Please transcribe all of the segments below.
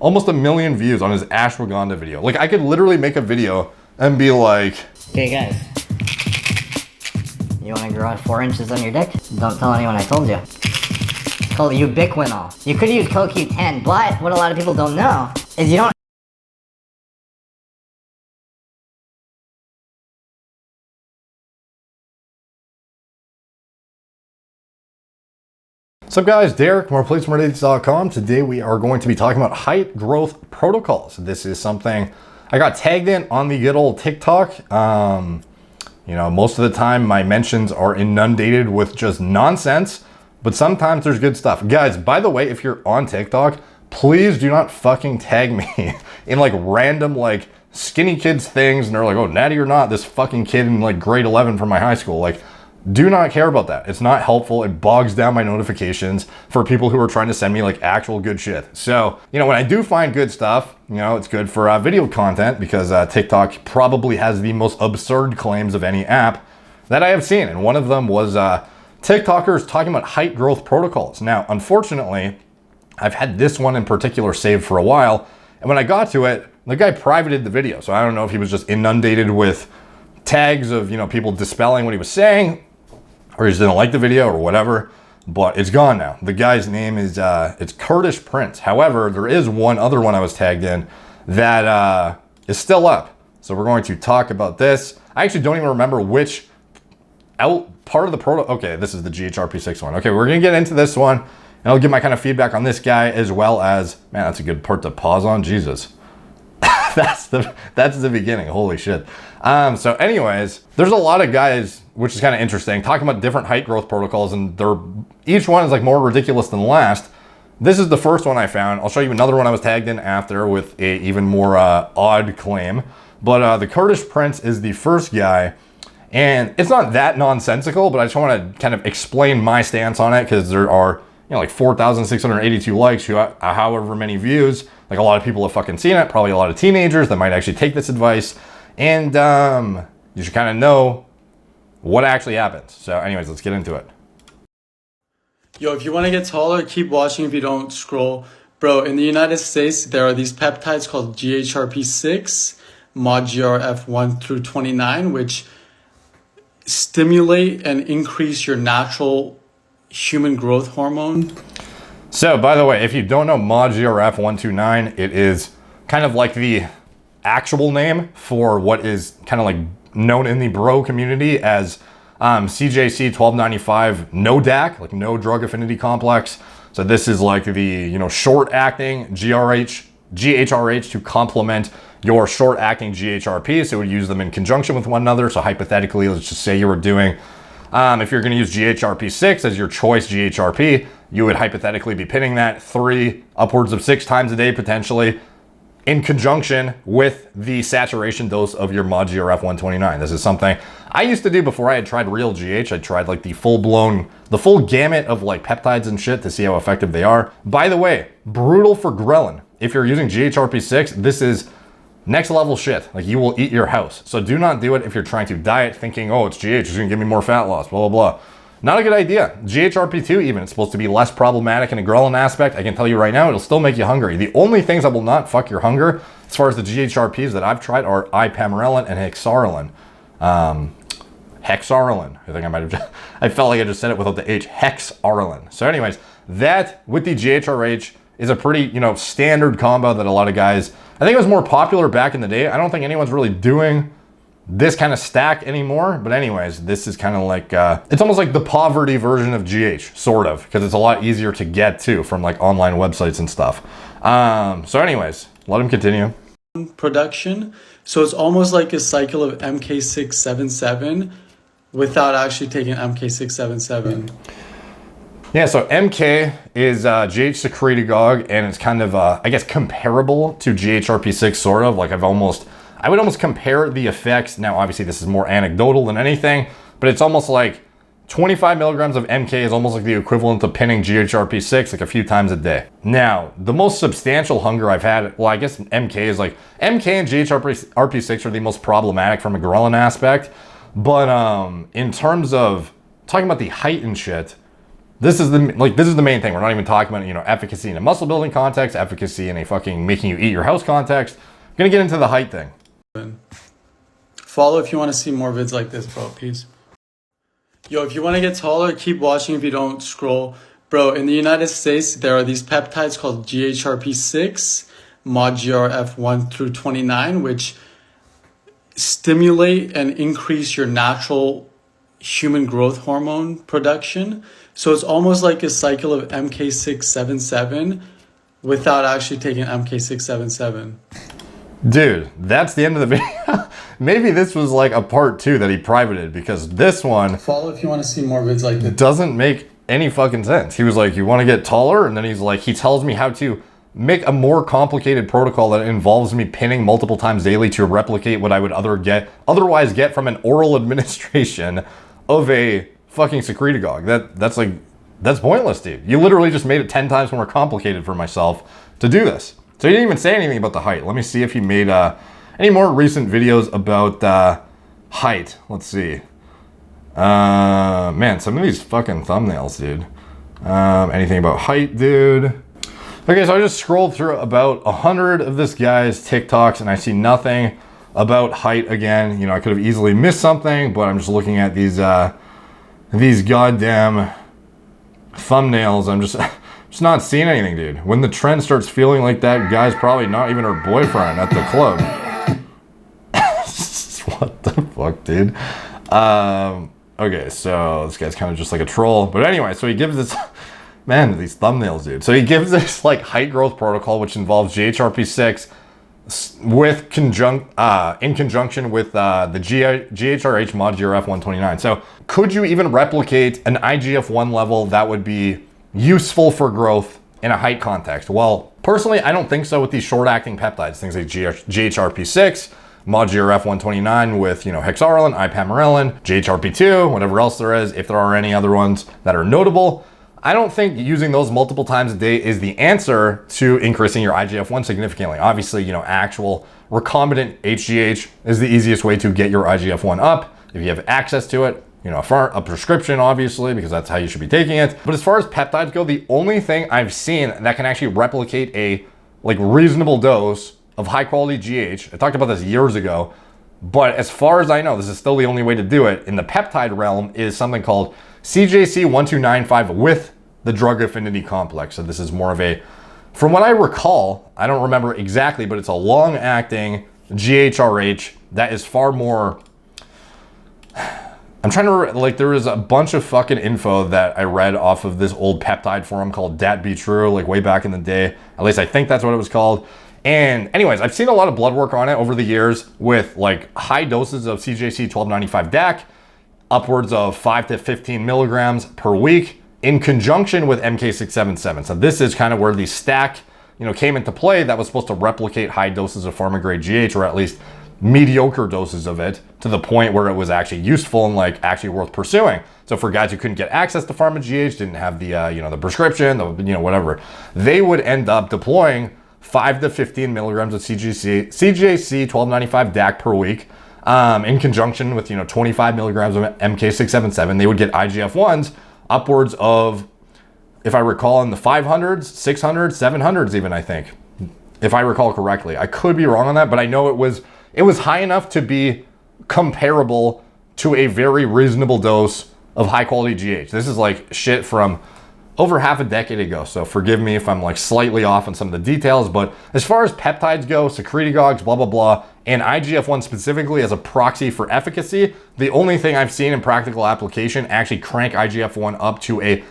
almost 1 million views on his ashwagandha video. Like, I could literally make a video and be like, "Hey guys, you want to grow out 4 inches on your dick? Don't tell anyone I told you. It's called ubiquinol. You could use CoQ10, but what a lot of people don't know is you don't." What's up guys, Derek, moreplates.com. Today we are going to be talking about height growth protocols. This is something I got tagged in on the good old TikTok. You know, most of the time my mentions are inundated with just nonsense, but sometimes there's good stuff. Guys, by the way, if you're on TikTok, please do not fucking tag me in like random like skinny kids things and they're like, oh, natty or not, this fucking kid in like grade 11 from my high school. Like, do not care about that. It's not helpful. It bogs down my notifications for people who are trying to send me like actual good shit. So, you know, when I do find good stuff, you know, it's good for video content because TikTok probably has the most absurd claims of any app that I have seen. And one of them was TikTokers talking about height growth protocols. Now, unfortunately, I've had this one in particular saved for a while. And when I got to it, the guy privated the video. So I don't know if he was just inundated with tags of, you know, people dispelling what he was saying, or he just didn't like the video or whatever, but it's gone now. The guy's name is, it's Kurdish Prince. However, there is one other one I was tagged in that is still up. So we're going to talk about this. I actually don't even remember which part of the okay, this is the GHRP6 one. Okay, we're gonna get into this one and I'll give my kind of feedback on this guy as well as, man, that's a good part to pause on, Jesus. that's the beginning, holy shit. So anyways, there's a lot of guys, which is kind of interesting, talking about different height growth protocols, and each one is like more ridiculous than the last. This is the first one I found. I'll show you another one I was tagged in after with a even more odd claim. But the Kurdish Prince is the first guy, and it's not that nonsensical, but I just want to kind of explain my stance on it because there are, you know, like 4,682 likes, however many views. Like a lot of people have fucking seen it, probably a lot of teenagers that might actually take this advice. And you should kind of know what actually happens. So anyways, let's get into it. Yo, if you want to get taller, keep watching if you don't scroll. Bro, in the United States, there are these peptides called GHRP6, MODGRF1 through 29, which stimulate and increase your natural human growth hormone. So, by the way, if you don't know MODGRF129, it is kind of like the actual name for what is kind of like known in the bro community as CJC 1295 NODAC, like no drug affinity complex. So this is like the, you know, short acting GHRH to complement your short acting GHRP. So we use them in conjunction with one another. So hypothetically, let's just say you were doing, if you're going to use GHRP6 as your choice GHRP, you would hypothetically be pinning that 3 upwards of 6 times a day potentially, in conjunction with the saturation dose of your MODGRF129. This is something I used to do before I had tried real GH. I tried like the full gamut of like peptides and shit to see how effective they are. By the way, brutal for ghrelin. If you're using GHRP6, this is next level shit. Like, you will eat your house. So do not do it if you're trying to diet thinking, oh, it's GH, it's gonna give me more fat loss, blah, blah, blah. Not a good idea. GHRP2 even, it's supposed to be less problematic in a ghrelin aspect. I can tell you right now, it'll still make you hungry. The only things that will not fuck your hunger, as far as the GHRPs that I've tried, are ipamorelin and hexarelin. Hexarelin. I think I might have I felt like I just said it without the H. Hexarelin. So anyways, that with the GHRH is a pretty, you know, standard combo that a lot of guys, I think it was more popular back in the day. I don't think anyone's really doing this kind of stack anymore, but anyways, this is kind of like it's almost like the poverty version of GH, sort of, because it's a lot easier to get to from like online websites and stuff. So anyways, let him continue. Production, so it's almost like a cycle of MK677 without actually taking MK677. Yeah, so MK is GH secretagogue, and it's kind of I guess comparable to GHRP6, sort of. Like I would almost compare the effects. Now, obviously, this is more anecdotal than anything, but it's almost like 25 milligrams of MK is almost like the equivalent of pinning GHRP6 like a few times a day. Now, the most substantial hunger I've had, well, I guess MK is like, MK and GHRP6 are the most problematic from a ghrelin aspect, but in terms of talking about the height and shit, this is the main thing. We're not even talking about, you know, efficacy in a muscle building context, efficacy in a fucking making you eat your house context. I'm gonna get into the height thing. Follow if you want to see more vids like this, bro. Peace. Yo, if you want to get taller, keep watching if you don't scroll. Bro, in the United States, there are these peptides called GHRP6, ModGRF1 through 29, which stimulate and increase your natural human growth hormone production. So it's almost like a cycle of MK677 without actually taking MK677. Dude, that's the end of the video. Maybe this was like a part 2 that he privated, because this one, Follow if you want to see more vids like this. doesn't make any fucking sense. He was like, you want to get taller? And then he's like, he tells me how to make a more complicated protocol that involves me pinning multiple times daily to replicate what I would otherwise get from an oral administration of a fucking secretagogue. That's pointless, dude. You literally just made it 10 times more complicated for myself to do this. So he didn't even say anything about the height. Let me see if he made any more recent videos about height. Let's see. Man, some of these fucking thumbnails, dude. Anything about height, dude? Okay, so I just scrolled through about 100 of this guy's TikToks and I see nothing about height again. You know, I could have easily missed something, but I'm just looking at these goddamn thumbnails. I'm just not seeing anything, dude. When the trend starts feeling like that guy's probably not even her boyfriend at the club. What the fuck, dude? Okay, so this guy's kind of just like a troll. But anyway, so he gives this... Man, these thumbnails, dude. So he gives this like height growth protocol, which involves GHRP6 in conjunction with the GHRH mod GRF129. So could you even replicate an IGF-1 level that would be useful for growth in a height context? Well, personally, I don't think so with these short-acting peptides, things like GHRP6, mod GRF129 with, you know, hexarelin, ipamorelin, GHRP2, whatever else there is, if there are any other ones that are notable. I don't think using those multiple times a day is the answer to increasing your IGF-1 significantly. Obviously, you know, actual recombinant HGH is the easiest way to get your IGF-1 up if you have access to it. You know, a prescription, obviously, because that's how you should be taking it. But as far as peptides go, the only thing I've seen that can actually replicate a like reasonable dose of high quality GH, I talked about this years ago, but as far as I know, this is still the only way to do it in the peptide realm, is something called CJC1295 with the drug affinity complex. So this is more of a, from what I recall, I don't remember exactly, but it's a long acting GHRH that is far more, I'm trying to, like, there was a bunch of fucking info that I read off of this old peptide forum called Dat Be True, like way back in the day. At least I think that's what it was called. And anyways, I've seen a lot of blood work on it over the years with like high doses of CJC 1295 DAC, upwards of 5 to 15 milligrams per week in conjunction with MK677. So this is kind of where the stack, you know, came into play that was supposed to replicate high doses of pharma grade GH, or at least mediocre doses of it, to the point where it was actually useful and like actually worth pursuing. So for guys who couldn't get access to pharma GH, didn't have the, you know, the prescription, the, you know, whatever, they would end up deploying 5 to 15 milligrams of CJC 1295 DAC per week, in conjunction with, you know, 25 milligrams of MK677. They would get IGF-1s upwards of, if I recall, in the 500s, 600s, 700s even, I think, if I recall correctly. I could be wrong on that, but I know it was high enough to be comparable to a very reasonable dose of high quality GH. This is like shit from over half a decade ago, so forgive me if I'm like slightly off on some of the details, but as far as peptides go, secretagogues, blah, blah, blah, and IGF-1 specifically as a proxy for efficacy, the only thing I've seen in practical application actually crank IGF-1 up to a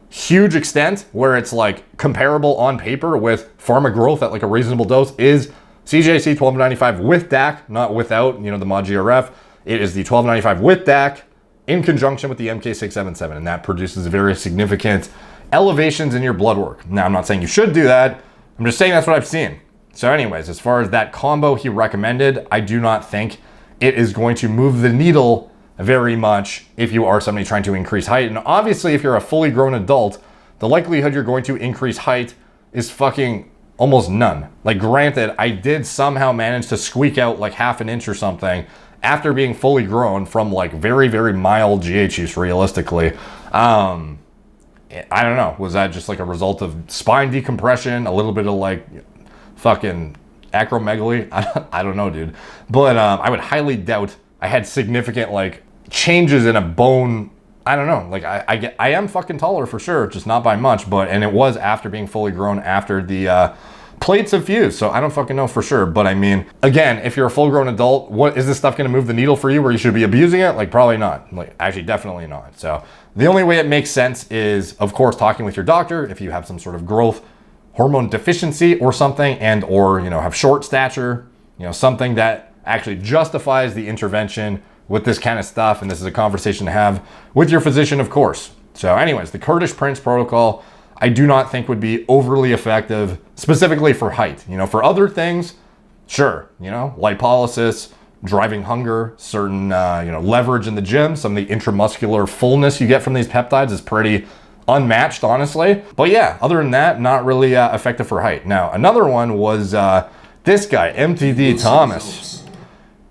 huge extent where it's like comparable on paper with pharma growth at like a reasonable dose is CJC 1295 with DAC, not without, you know, the mod GRF. It is the 1295 with DAC in conjunction with the MK677, and that produces very significant elevations in your blood work. Now, I'm not saying you should do that. I'm just saying that's what I've seen. So anyways, as far as that combo he recommended, I do not think it is going to move the needle very much if you are somebody trying to increase height. And obviously, if you're a fully grown adult, the likelihood you're going to increase height is fucking almost none. Like, granted, I did somehow manage to squeak out like half an inch or something after being fully grown from like very, very mild GH use realistically. I don't know. Was that just like a result of spine decompression, a little bit of like fucking acromegaly? I don't know, dude. But I would highly doubt I had significant like changes in a bone. I don't know. Like I am fucking taller for sure, just not by much. And it was after being fully grown, after the plates have fused. So I don't fucking know for sure. But I mean, again, if you're a full grown adult, what is this stuff going to move the needle for you where you should be abusing it? Like probably not. Like actually definitely not. So the only way it makes sense is, of course, talking with your doctor if you have some sort of growth hormone deficiency or something, and or, you know, have short stature, you know, something that actually justifies the intervention with this kind of stuff. And this is a conversation to have with your physician, of course. So anyways, the Kurdish Prince protocol, I do not think would be overly effective, specifically for height. You know, for other things, sure, you know, lipolysis, driving hunger, certain, you know, leverage in the gym, some of the intramuscular fullness you get from these peptides is pretty unmatched, honestly. But yeah, other than that, not really effective for height. Now, another one was this guy, MTD Thomas.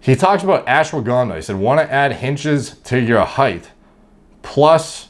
He talks about ashwagandha. He said, want to add hinges to your height, plus,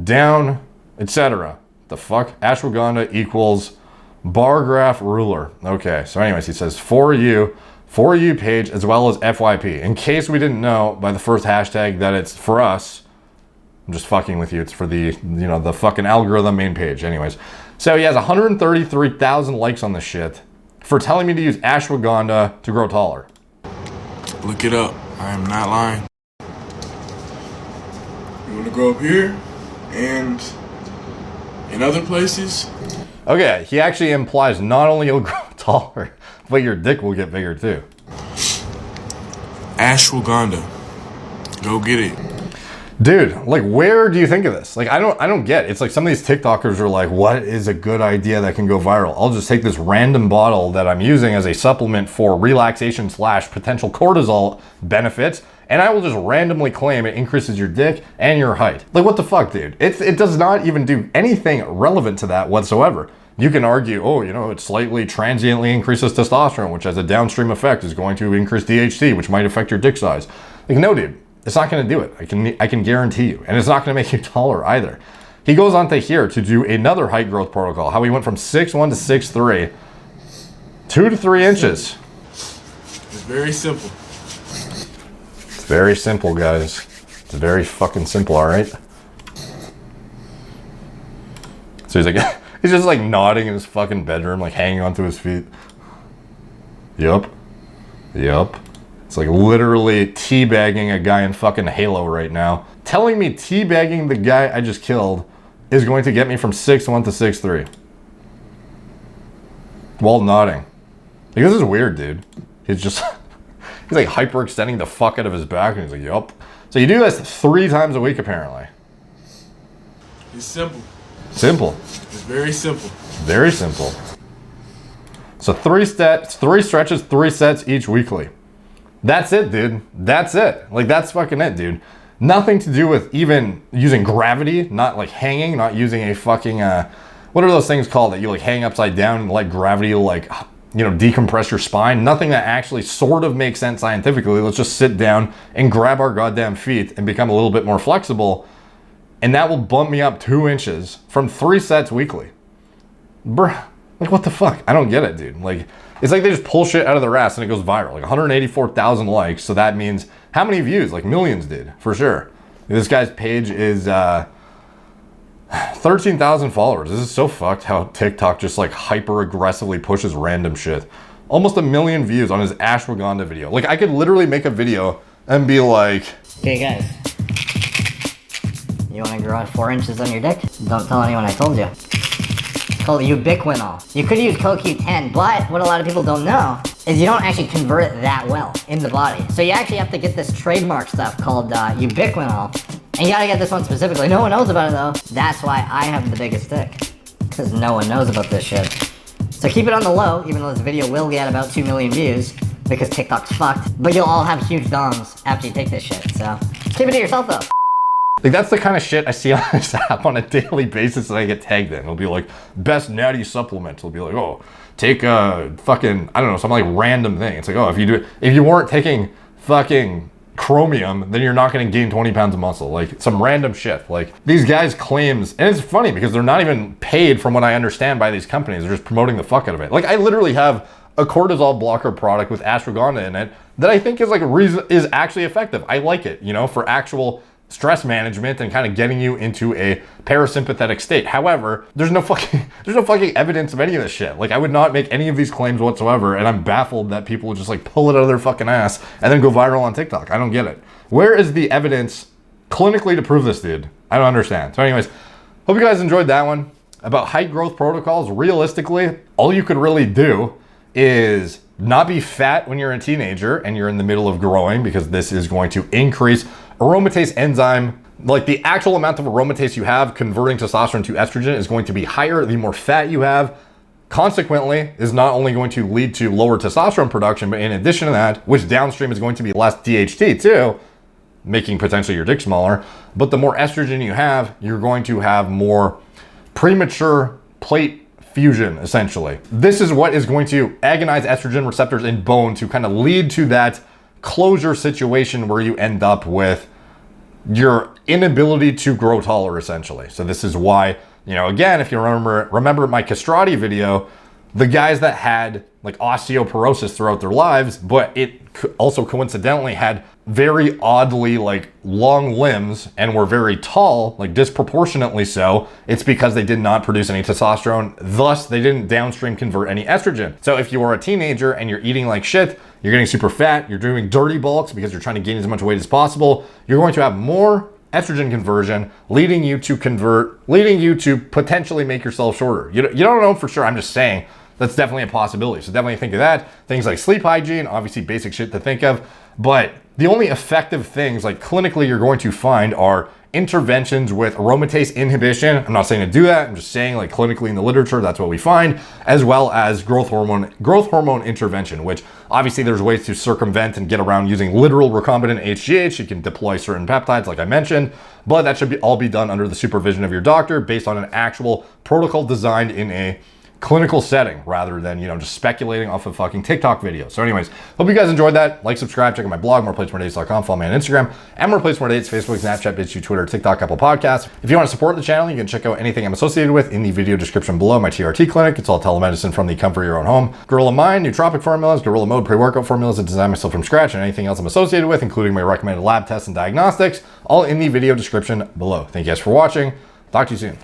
down, etc. The fuck? Ashwagandha equals bar graph ruler. Okay, so anyways, he says, for you page, as well as FYP. In case we didn't know by the first hashtag that it's for us, I'm just fucking with you. It's for the, you know, the fucking algorithm main page. Anyways, so he has 133,000 likes on this shit for telling me to use ashwagandha to grow taller. Look it up. I am not lying. You want to go up here and in other places? Okay, he actually implies not only you'll grow taller, but your dick will get bigger too. Ashwagandha. Go get it. Dude, like, where do you think of this? Like, I don't get it. It's like some of these TikTokers are like, what is a good idea that can go viral? I'll just take this random bottle that I'm using as a supplement for relaxation / potential cortisol benefits, and I will just randomly claim it increases your dick and your height. Like, what the fuck, dude? It does not even do anything relevant to that whatsoever. You can argue, oh, you know, it slightly transiently increases testosterone, which has a downstream effect is going to increase DHT, which might affect your dick size. Like, no, dude. It's not going to do it. I can guarantee you. And it's not going to make you taller either. He goes on to here to do another height growth protocol. How he went from 6'1" to 6'3", 2 to 3 inches. It's very simple. It's very simple, guys. It's very fucking simple, all right? So he's like, he's just like nodding in his fucking bedroom, like hanging onto his feet. Yup. It's like literally teabagging a guy in fucking Halo right now. Telling me teabagging the guy I just killed is going to get me from 6'1" to 6'3". While nodding. Like, this is weird, dude. He's like hyperextending the fuck out of his back, and he's like, yup. So you do this 3 times a week, apparently. It's simple. Simple. It's very simple. Very simple. So 3 stretches, 3 sets each weekly. That's it, dude. That's it. Like, that's fucking it, dude. Nothing to do with even using gravity, not like hanging, not using a fucking, what are those things called that you like hang upside down and let gravity like, you know, decompress your spine? Nothing that actually sort of makes sense scientifically. Let's just sit down and grab our goddamn feet and become a little bit more flexible. And that will bump me up 2 inches from 3 sets weekly. Bruh, like, what the fuck? I don't get it, dude. Like, it's like they just pull shit out of their ass and it goes viral. Like 184,000 likes. So that means how many views? Like millions, dude, for sure. This guy's page is 13,000 followers. This is so fucked how TikTok just like hyper aggressively pushes random shit. Almost 1 million views on his ashwagandha video. Like, I could literally make a video and be like, Okay, guys. You want to grow out 4 inches on your dick? Don't tell anyone I told you. It's called ubiquinol. You could use CoQ10, but what a lot of people don't know is you don't actually convert it that well in the body. So you actually have to get this trademark stuff called ubiquinol. And you gotta get this one specifically. No one knows about it though. That's why I have the biggest dick. Because no one knows about this shit. So keep it on the low, even though this video will get about 2 million views. Because TikTok's fucked. But you'll all have huge dongs after you take this shit. So keep it to yourself though. like, that's the kind of shit I see on this app on a daily basis that I get tagged in. It'll be like, best natty supplement. It'll be like, oh, take a fucking, I don't know, some like random thing. It's like, oh, if you weren't taking fucking chromium, then you're not going to gain 20 pounds of muscle. Like some random shit. Like these guys' claims, and it's funny because they're not even paid from what I understand by these companies. They're just promoting the fuck out of it. Like I literally have a cortisol blocker product with ashwagandha in it that I think is like is actually effective. I like it, you know, for actual stress management and kind of getting you into a parasympathetic state. However, there's no fucking evidence of any of this shit. Like I would not make any of these claims whatsoever, and I'm baffled that people would just like pull it out of their fucking ass and then go viral on TikTok. I don't get it. Where is the evidence clinically to prove this, dude? I don't understand. So anyways, hope you guys enjoyed that one. About height growth protocols, realistically, all you could really do is not be fat when you're a teenager and you're in the middle of growing, because this is going to increase aromatase enzyme. Like the actual amount of aromatase you have converting testosterone to estrogen is going to be higher the more fat you have. Consequently, is not only going to lead to lower testosterone production, but in addition to that, which downstream is going to be less DHT too, making potentially your dick smaller. But the more estrogen you have, you're going to have more premature plate fusion, essentially. This is what is going to agonize estrogen receptors in bone to kind of lead to that closure situation where you end up with your inability to grow taller, essentially. So this is why, you know, again, if you remember my castrati video, the guys that had like osteoporosis throughout their lives, but it also coincidentally had very oddly like long limbs and were very tall, like disproportionately so, it's because they did not produce any testosterone. Thus, they didn't downstream convert any estrogen. So if you are a teenager and you're eating like shit, you're getting super fat, you're doing dirty bulks because you're trying to gain as much weight as possible, you're going to have more estrogen conversion, leading you to potentially make yourself shorter. You don't know for sure, I'm just saying that's definitely a possibility. So definitely think of that. Things like sleep hygiene, obviously basic shit to think of, but the only effective things like clinically you're going to find are interventions with aromatase inhibition. I'm not saying to do that. I'm just saying like clinically in the literature, that's what we find, as well as growth hormone intervention, which obviously there's ways to circumvent and get around using literal recombinant HGH. You can deploy certain peptides like I mentioned, but that should all be done under the supervision of your doctor based on an actual protocol designed in a clinical setting rather than, you know, just speculating off of fucking TikTok videos. So anyways, hope you guys enjoyed that. Like, subscribe, check out my blog, moreplates.com, follow me on Instagram, and moreplates.dates, Facebook, Snapchat, BitChute, Twitter, TikTok, Apple Podcasts. If you want to support the channel, you can check out anything I'm associated with in the video description below. My TRT clinic, it's all telemedicine from the comfort of your own home. Gorilla Mind, nootropic formulas, Gorilla Mode, pre-workout formulas that design myself from scratch, and anything else I'm associated with, including my recommended lab tests and diagnostics, all in the video description below. Thank you guys for watching. Talk to you soon.